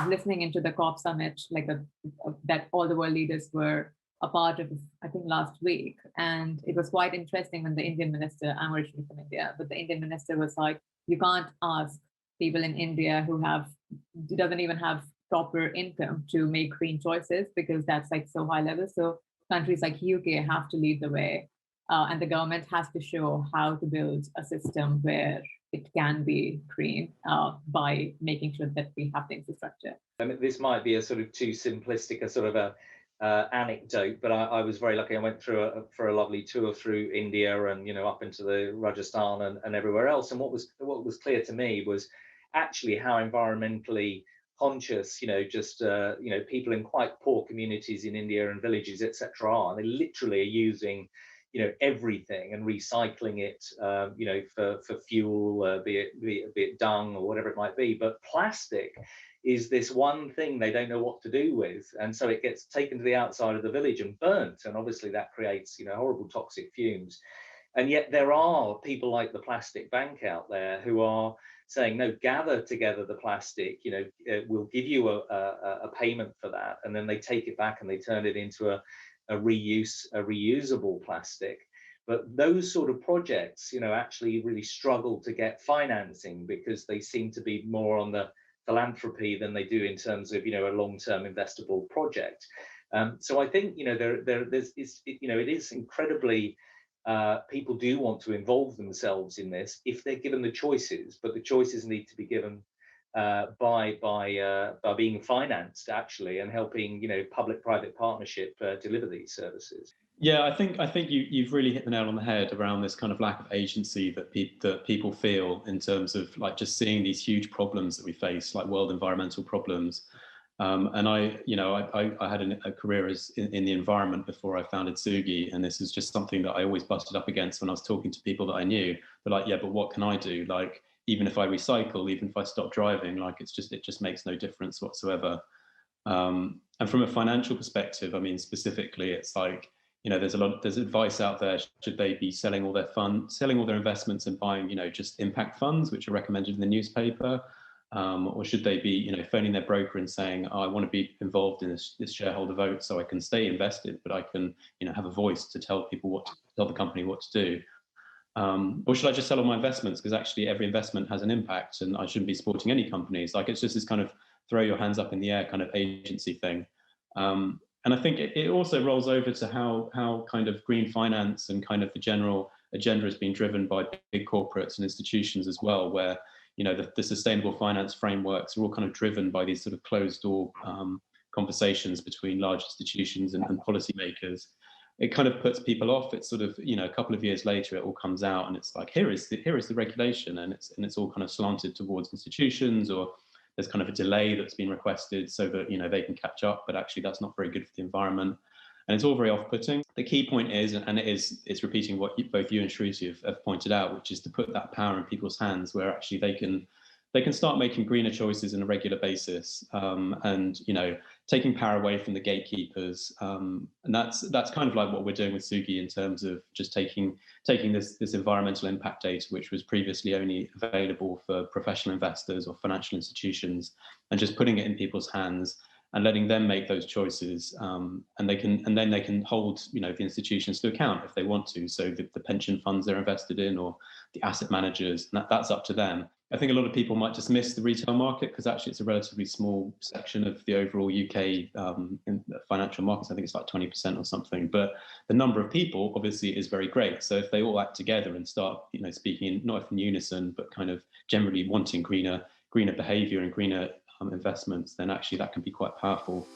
was listening into the COP summit, that all the world leaders were a part of, I think, last week. And it was quite interesting when the Indian minister, I'm originally from India, but the Indian minister was like, you can't ask people in India who doesn't even have proper income to make green choices, because that's like so high level. So countries like UK have to lead the way. And the government has to show how to build a system where it can be green by making sure that we have the infrastructure. I mean, this might be a sort of too simplistic a sort of a anecdote, but I was very lucky. I went through for a lovely tour through India and up into the Rajasthan and everywhere else. And what was clear to me was actually how environmentally conscious, people in quite poor communities in India and villages, etc. are. They literally are using everything and recycling it, for fuel, be it dung or whatever it might be. But plastic is this one thing they don't know what to do with, and so it gets taken to the outside of the village and burnt, and obviously that creates horrible toxic fumes. And yet there are people like the Plastic Bank out there who are saying, no, gather together the plastic, we'll give you a payment for that, and then they take it back and they turn it into a reusable plastic. But those sort of projects, actually really struggle to get financing because they seem to be more on the philanthropy than they do in terms of, a long-term investable project. So I think, it is incredly, people do want to involve themselves in this if they're given the choices, but the choices need to be given by being financed actually, and helping public-private partnership deliver these services. Yeah, I think you've really hit the nail on the head around this kind of lack of agency that people feel in terms of like just seeing these huge problems that we face, like world environmental problems. And I had a career in the environment before I founded Sugi, and this is just something that I always butted up against when I was talking to people that I knew. They're like, yeah, but what can I do? Like, even if I recycle, even if I stop driving, like it just makes no difference whatsoever. And from a financial perspective, I mean, specifically, it's like, there's advice out there. Should they be selling all their investments and buying, just impact funds, which are recommended in the newspaper? Or should they be, phoning their broker and saying, oh, I want to be involved in this shareholder vote so I can stay invested, but I can, have a voice to tell the company what to do? Or should I just sell all my investments because actually every investment has an impact and I shouldn't be supporting any companies? Like, it's just this kind of throw your hands up in the air kind of agency thing. And I think it also rolls over to how kind of green finance and kind of the general agenda is being driven by big corporates and institutions as well, where the sustainable finance frameworks are all kind of driven by these sort of closed door conversations between large institutions and policymakers. It kind of puts people off. It's sort of, a couple of years later, it all comes out and it's like, here is the regulation, and it's all kind of slanted towards institutions, or there's kind of a delay that's been requested so that, they can catch up, but actually that's not very good for the environment. And it's all very off-putting. The key point is, and it's repeating what both you and Shruti have pointed out, which is to put that power in people's hands where actually they can start making greener choices on a regular basis, and taking power away from the gatekeepers. And that's kind of like what we're doing with Sugi in terms of just taking this environmental impact data, which was previously only available for professional investors or financial institutions, and just putting it in people's hands and letting them make those choices, and then they can hold the institutions to account if they want to. So the pension funds they're invested in, or the asset managers, that's up to them. I think a lot of people might dismiss the retail market because actually it's a relatively small section of the overall UK in financial markets. I think it's like 20% or something. But the number of people obviously is very great. So if they all act together and start speaking not in unison, but kind of generally wanting greener behaviour and greener investments, then actually that can be quite powerful.